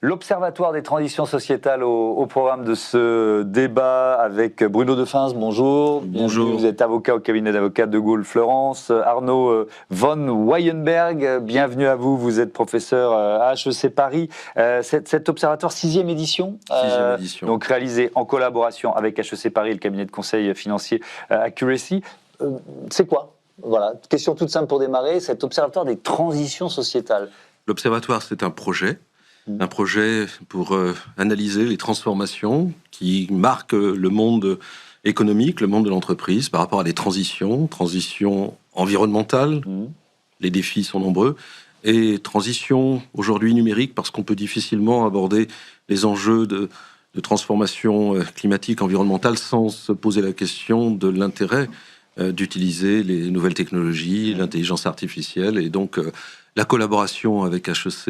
L'Observatoire des transitions sociétales au programme de ce débat avec Bruno Defens, bonjour. Bonjour. Bienvenue. Vous êtes avocat au cabinet d'avocats de Gaulle Fleurance. Arnaud von Weyenberg, bienvenue à vous. Vous êtes professeur à HEC Paris. Cet observatoire, sixième édition, donc réalisé en collaboration avec HEC Paris et le cabinet de conseil financier Accuracy. C'est quoi? Voilà, question toute simple pour démarrer, cet observatoire des transitions sociétales. L'observatoire, c'est un projet pour analyser les transformations qui marquent le monde économique, le monde de l'entreprise, par rapport à des transitions environnementales, les défis sont nombreux, et transitions aujourd'hui numériques, parce qu'on peut difficilement aborder les enjeux de transformation climatique, environnementale, sans se poser la question de l'intérêt d'utiliser les nouvelles technologies, l'intelligence artificielle, et donc la collaboration avec HEC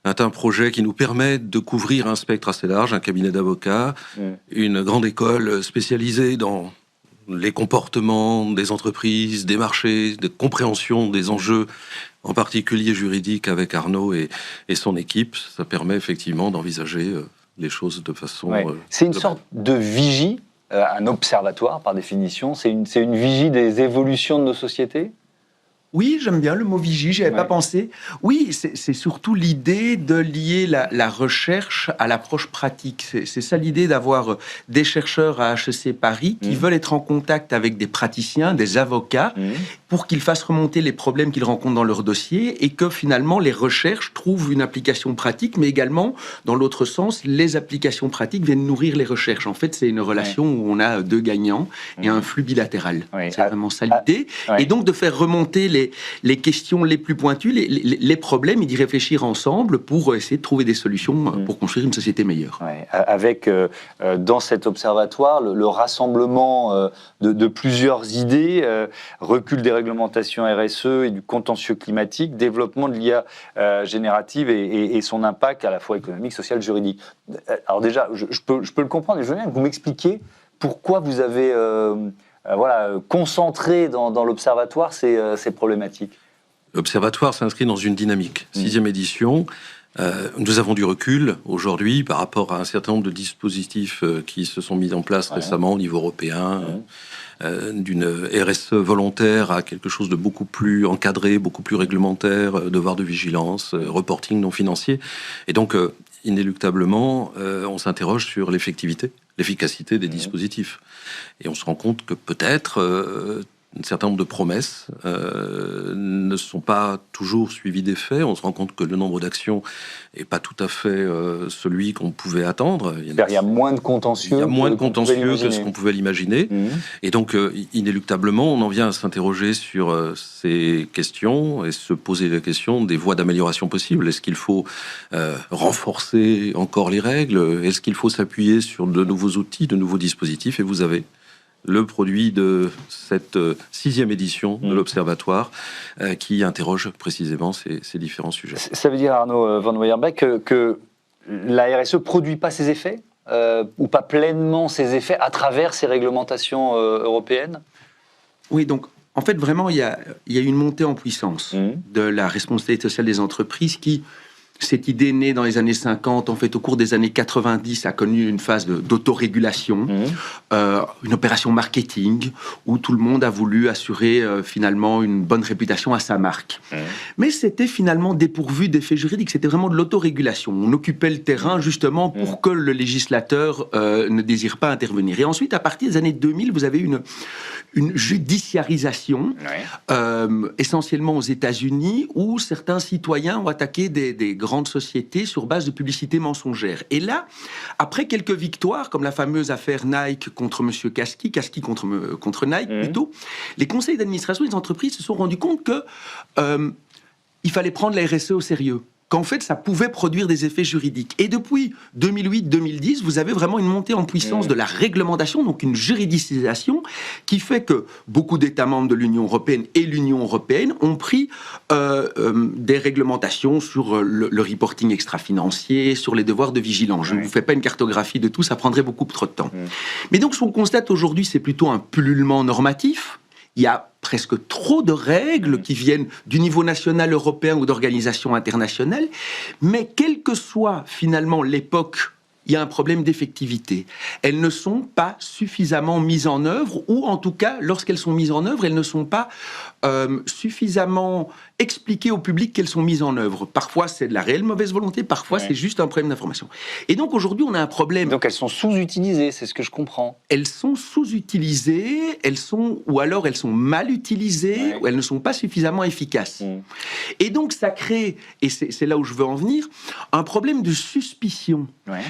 est un projet qui nous permet de couvrir un spectre assez large, un cabinet d'avocats, une grande école spécialisée dans les comportements des entreprises, des marchés, de compréhension des enjeux, en particulier juridiques, avec Arnaud et son équipe. Ça permet effectivement d'envisager les choses de façon... C'est une sorte de vigie, un observatoire par définition, c'est une vigie des évolutions de nos sociétés ? Oui, j'aime bien le mot vigie, j'y avais pas pensé. Oui, c'est surtout l'idée de lier la recherche à l'approche pratique. C'est ça l'idée d'avoir des chercheurs à HEC Paris qui veulent être en contact avec des praticiens, des avocats, pour qu'ils fassent remonter les problèmes qu'ils rencontrent dans leur dossier et que finalement les recherches trouvent une application pratique, mais également, dans l'autre sens, les applications pratiques viennent nourrir les recherches. En fait, c'est une relation où on a deux gagnants et un flux bilatéral. C'est vraiment ça l'idée. Et donc de faire remonter les questions les plus pointues, les problèmes, et d'y réfléchir ensemble pour essayer de trouver des solutions pour construire une société meilleure. Avec, dans cet observatoire, le rassemblement de plusieurs idées, recul des réglementations RSE et du contentieux climatique, développement de l'IA générative et son impact à la fois économique, social, juridique. Alors déjà, je peux le comprendre, et je veux bien que vous m'expliquiez pourquoi vous avez... concentré dans l'Observatoire ces problématiques. L'Observatoire s'inscrit dans une dynamique. Sixième édition, nous avons du recul aujourd'hui par rapport à un certain nombre de dispositifs qui se sont mis en place récemment au niveau européen, d'une RSE volontaire à quelque chose de beaucoup plus encadré, beaucoup plus réglementaire, devoir de vigilance, reporting non financier. Et donc, inéluctablement, on s'interroge sur l'efficacité des dispositifs. Et on se rend compte que peut-être un certain nombre de promesses ne sont pas toujours suivies d'effets. On se rend compte que le nombre d'actions n'est pas tout à fait celui qu'on pouvait attendre. Il y a moins de contentieux. Il y a moins de contentieux que ce qu'on pouvait l'imaginer. Et donc, inéluctablement, on en vient à s'interroger sur ces questions et se poser la question des voies d'amélioration possibles. Est-ce qu'il faut renforcer encore les règles? Est-ce qu'il faut s'appuyer sur de nouveaux outils, de nouveaux dispositifs? Et vous avez le produit de cette sixième édition de l'Observatoire qui interroge précisément ces différents sujets. Ça veut dire, Arnaud von Weyenberg, que la RSE ne produit pas ses effets ou pas pleinement ses effets à travers ces réglementations européennes? Oui, donc en fait, vraiment, il y a une montée en puissance de la responsabilité sociale des entreprises qui... Cette idée née dans les années 50, en fait, au cours des années 90, a connu une phase d'autorégulation, une opération marketing, où tout le monde a voulu assurer finalement une bonne réputation à sa marque. Mais c'était finalement dépourvu d'effets juridiques, c'était vraiment de l'autorégulation. On occupait le terrain justement pour que le législateur ne désire pas intervenir. Et ensuite, à partir des années 2000, vous avez une judiciarisation, essentiellement aux États-Unis, où certains citoyens ont attaqué des grandes sociétés sur base de publicité mensongère. Et là, après quelques victoires, comme la fameuse affaire Nike contre Monsieur Kasky contre Nike plutôt, les conseils d'administration des entreprises se sont rendus compte que il fallait prendre la RSE au sérieux, qu'en fait, ça pouvait produire des effets juridiques. Et depuis 2008-2010, vous avez vraiment une montée en puissance de la réglementation, donc une juridicisation, qui fait que beaucoup d'États membres de l'Union européenne et l'Union européenne ont pris des réglementations sur le reporting extra-financier, sur les devoirs de vigilance. Je ne vous fais pas une cartographie de tout, ça prendrait beaucoup trop de temps. Mais donc, ce qu'on constate aujourd'hui, c'est plutôt un pullulement normatif, il y a presque trop de règles qui viennent du niveau national, européen ou d'organisations internationales, mais quelle que soit finalement l'époque, il y a un problème d'effectivité. Elles ne sont pas suffisamment mises en œuvre, ou en tout cas, lorsqu'elles sont mises en œuvre, elles ne sont pas suffisamment expliquer au public qu'elles sont mises en œuvre. Parfois, c'est de la réelle mauvaise volonté, parfois, c'est juste un problème d'information. Et donc, aujourd'hui, on a un problème. Donc, elles sont sous-utilisées, c'est ce que je comprends. Elles sont sous-utilisées, ou alors elles sont mal utilisées, ou elles ne sont pas suffisamment efficaces. Et donc, ça crée, et c'est là où je veux en venir, un problème de suspicion.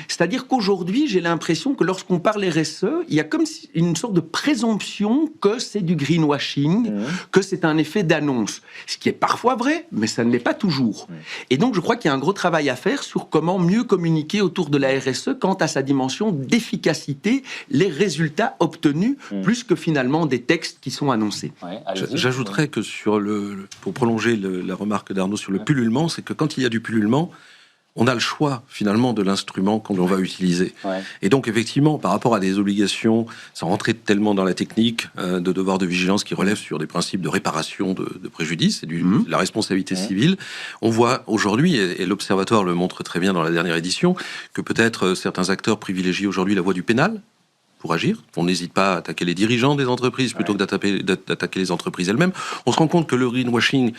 C'est-à-dire qu'aujourd'hui, j'ai l'impression que lorsqu'on parle RSE, il y a comme une sorte de présomption que c'est du greenwashing, que c'est un effet d'annonce. Ce qui est parfois vrai, mais ça ne l'est pas toujours. Et donc, je crois qu'il y a un gros travail à faire sur comment mieux communiquer autour de la RSE quant à sa dimension d'efficacité, les résultats obtenus, plus que finalement des textes qui sont annoncés. J'ajouterais que pour prolonger la remarque d'Arnaud sur le pullulement, c'est que quand il y a du pullulement, on a le choix, finalement, de l'instrument qu'on va utiliser. Et donc, effectivement, par rapport à des obligations, sans rentrer tellement dans la technique, de devoirs de vigilance qui relèvent sur des principes de réparation de préjudice et de la responsabilité civile, on voit aujourd'hui, et l'Observatoire le montre très bien dans la dernière édition, que peut-être certains acteurs privilégient aujourd'hui la voie du pénal pour agir. On n'hésite pas à attaquer les dirigeants des entreprises plutôt que d'attaquer les entreprises elles-mêmes. On se rend compte que le greenwashing,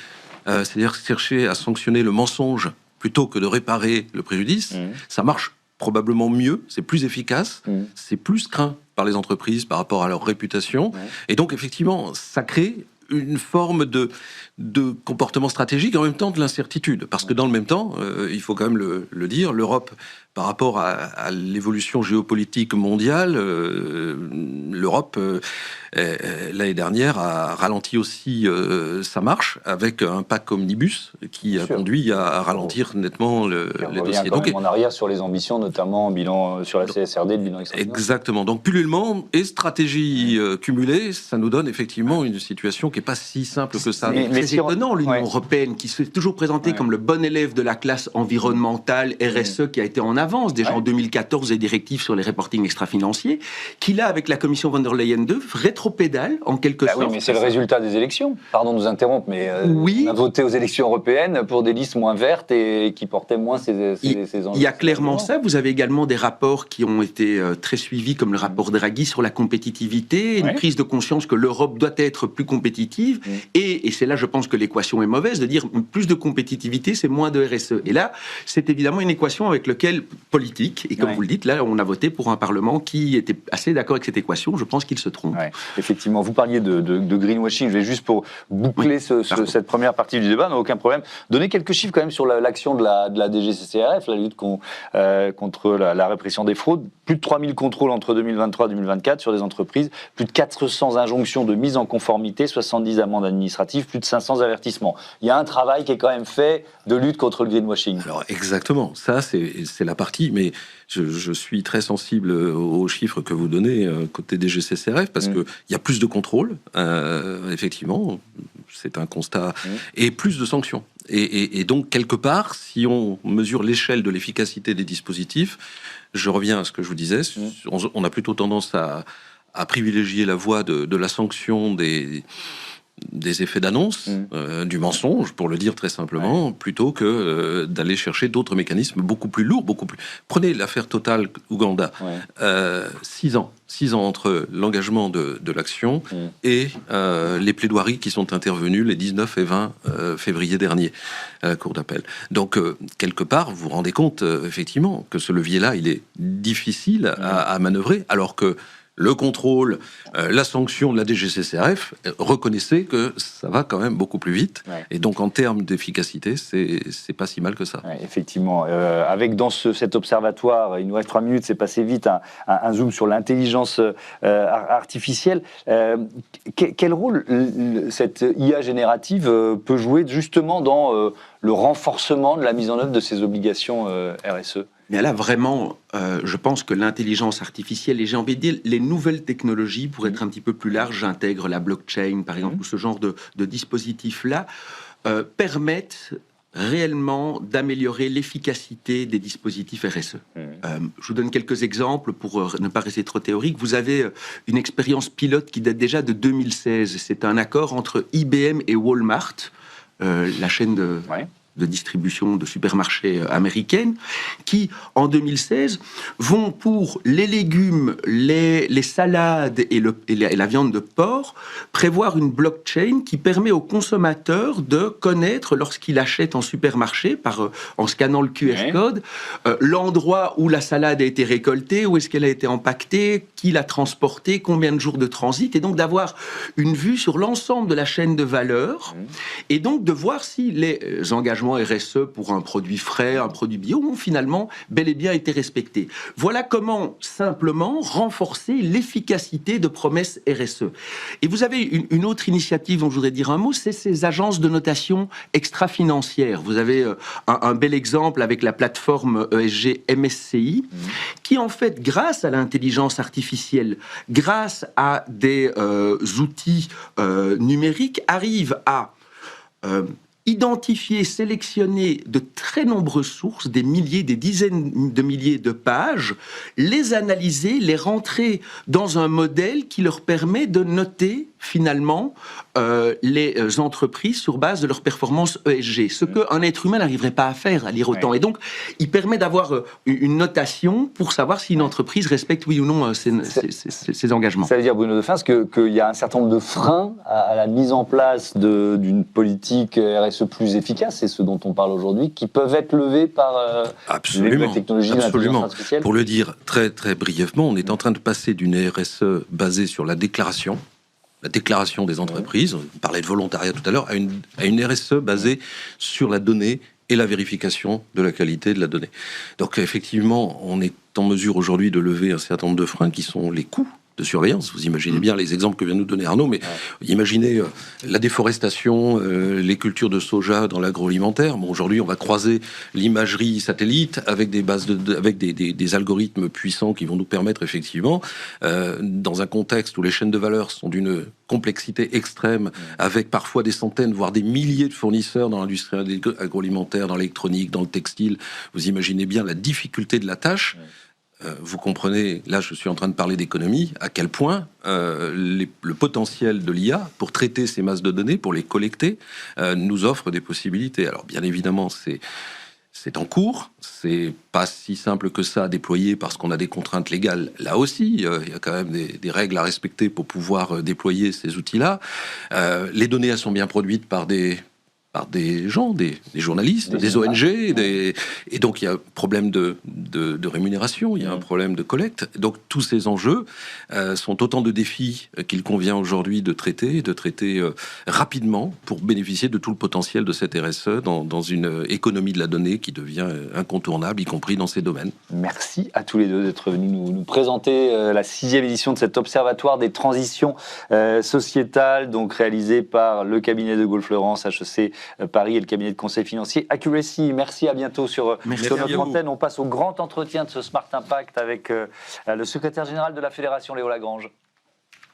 c'est-à-dire chercher à sanctionner le mensonge plutôt que de réparer le préjudice, ça marche probablement mieux, c'est plus efficace, c'est plus craint par les entreprises par rapport à leur réputation. Et donc, effectivement, ça crée une forme de comportement stratégique et en même temps de l'incertitude. Parce que dans le même temps, il faut quand même le dire, l'Europe, par rapport à l'évolution géopolitique mondiale, l'Europe, l'année dernière, a ralenti aussi sa marche avec un pack omnibus qui a conduit à ralentir nettement les dossiers. Donc, en arrière sur les ambitions, notamment bilan sur la CSRD, le bilan extraordinaire. Exactement. Donc, pullulement et stratégie cumulée, ça nous donne effectivement une situation qui n'est pas si simple que ça. Mais c'est étonnant, l'Union européenne, qui s'est toujours présentée comme le bon élève de la classe environnementale RSE, qui a été en avance déjà en 2014 des directives sur les reportings extra-financiers, qui là, avec la commission von der Leyen 2, rétropédale en quelque sorte. Oui, mais c'est le résultat des élections. Pardon de nous interrompre, mais on a voté aux élections européennes pour des listes moins vertes et qui portaient moins ces enjeux. Il y a clairement ça. Vous avez également des rapports qui ont été très suivis, comme le rapport Draghi sur la compétitivité, une prise de conscience que l'Europe doit être plus compétitive. Et c'est là, je pense, que l'équation est mauvaise, de dire plus de compétitivité, c'est moins de RSE. Et là, c'est évidemment une équation avec laquelle politique, et comme vous le dites, là, on a voté pour un Parlement qui était assez d'accord avec cette équation. Je pense qu'il se trompe. Effectivement, vous parliez de greenwashing. Je vais juste pour boucler cette première partie du débat, aucun problème. Donner quelques chiffres quand même sur l'action de la DGCCRF, la lutte contre la répression des fraudes. Plus de 3000 contrôles entre 2023 et 2024 sur des entreprises, plus de 400 injonctions de mise en conformité, 70 amendes administratives, plus de 500 avertissements. Il y a un travail qui est quand même fait de lutte contre le greenwashing. Alors exactement, ça c'est la partie, mais je suis très sensible aux chiffres que vous donnez côté DGCCRF, parce qu'il y a plus de contrôles, effectivement, c'est un constat, et plus de sanctions. Et donc, quelque part, si on mesure l'échelle de l'efficacité des dispositifs, je reviens à ce que je vous disais, on a plutôt tendance à privilégier la voie de la sanction des effets d'annonce, du mensonge, pour le dire très simplement, plutôt que d'aller chercher d'autres mécanismes beaucoup plus lourds, beaucoup plus... Prenez l'affaire Total Ouganda. 6 ans entre l'engagement de l'action et les plaidoiries qui sont intervenues les 19 et 20 février dernier à la Cour d'appel. Donc, quelque part, vous vous rendez compte, effectivement, que ce levier-là, il est difficile à manœuvrer, alors que le contrôle, la sanction de la DGCCRF, reconnaissez que ça va quand même beaucoup plus vite. Et donc, en termes d'efficacité, c'est pas si mal que ça. Effectivement. Avec dans cet observatoire, il nous reste 3 minutes, c'est passé vite, un zoom sur l'intelligence artificielle. Quel rôle cette IA générative peut jouer justement dans le renforcement de la mise en œuvre de ces obligations RSE ? Mais là, vraiment, je pense que l'intelligence artificielle, et j'ai envie de dire les nouvelles technologies, pour être un petit peu plus large, j'intègre la blockchain, par exemple, ou ce genre de dispositifs-là, permettent réellement d'améliorer l'efficacité des dispositifs RSE. Je vous donne quelques exemples pour ne pas rester trop théorique. Vous avez une expérience pilote qui date déjà de 2016. C'est un accord entre IBM et Walmart, la chaîne de distribution de supermarchés américaine, qui, en 2016, vont pour les légumes, les salades et la viande de porc, prévoir une blockchain qui permet au consommateur de connaître, lorsqu'il achète en supermarché, en scannant le QR code, l'endroit où la salade a été récoltée, où est-ce qu'elle a été empaquetée, qui l'a transportée, combien de jours de transit, et donc d'avoir une vue sur l'ensemble de la chaîne de valeur, et donc de voir si les engagements RSE pour un produit frais, un produit bio, ont finalement bel et bien été respectés. Voilà comment, simplement, renforcer l'efficacité de promesses RSE. Et vous avez une autre initiative dont je voudrais dire un mot, c'est ces agences de notation extra-financières. Vous avez un bel exemple avec la plateforme ESG MSCI, qui en fait, grâce à l'intelligence artificielle, grâce à des outils numériques, arrive à identifier, sélectionner de très nombreuses sources, des milliers, des dizaines de milliers de pages, les analyser, les rentrer dans un modèle qui leur permet de noter finalement les entreprises sur base de leur performance ESG, ce qu'un être humain n'arriverait pas à faire, à lire autant. Et donc, il permet d'avoir une notation pour savoir si une entreprise respecte oui ou non ses engagements. Ça veut dire, Bruno Defens, qu'il y a un certain nombre de freins à la mise en place d'une politique RSE plus efficace, c'est ce dont on parle aujourd'hui, qui peuvent être levés par les technologies de l'intelligence artificielle. Pour le dire très, très brièvement, on est en train de passer d'une RSE basée sur la déclaration des entreprises, on parlait de volontariat tout à l'heure, à une RSE basée sur la donnée et la vérification de la qualité de la donnée. Donc effectivement, on est en mesure aujourd'hui de lever un certain nombre de freins qui sont les coûts de surveillance. Vous imaginez bien les exemples que vient de nous donner Arnaud, mais imaginez la déforestation, les cultures de soja dans l'agroalimentaire. Bon, aujourd'hui, on va croiser l'imagerie satellite avec des bases avec des algorithmes puissants qui vont nous permettre effectivement, dans un contexte où les chaînes de valeur sont d'une complexité extrême, avec parfois des centaines, voire des milliers de fournisseurs dans l'industrie agroalimentaire, dans l'électronique, dans le textile. Vous imaginez bien la difficulté de la tâche. Vous comprenez, là je suis en train de parler d'économie, à quel point le potentiel de l'IA pour traiter ces masses de données, pour les collecter, nous offre des possibilités. Alors bien évidemment, c'est en cours, c'est pas si simple que ça à déployer parce qu'on a des contraintes légales. Là aussi, il y a quand même des règles à respecter pour pouvoir déployer ces outils-là. Les données, elles sont bien produites par des gens, des journalistes, des ONG, et donc il y a un problème de rémunération, il y a un problème de collecte. Donc tous ces enjeux sont autant de défis qu'il convient aujourd'hui de traiter rapidement pour bénéficier de tout le potentiel de cette RSE dans une économie de la donnée qui devient incontournable, y compris dans ces domaines. Merci à tous les deux d'être venus nous présenter la 6e édition de cet observatoire des transitions sociétales, donc réalisé par le cabinet de Gaulle Fleurance, HEC Paris et le cabinet de conseil financier Accuracy. Merci, à bientôt sur notre antenne. On passe au grand entretien de ce Smart Impact avec le secrétaire général de la Fédération, Léo Lagrange.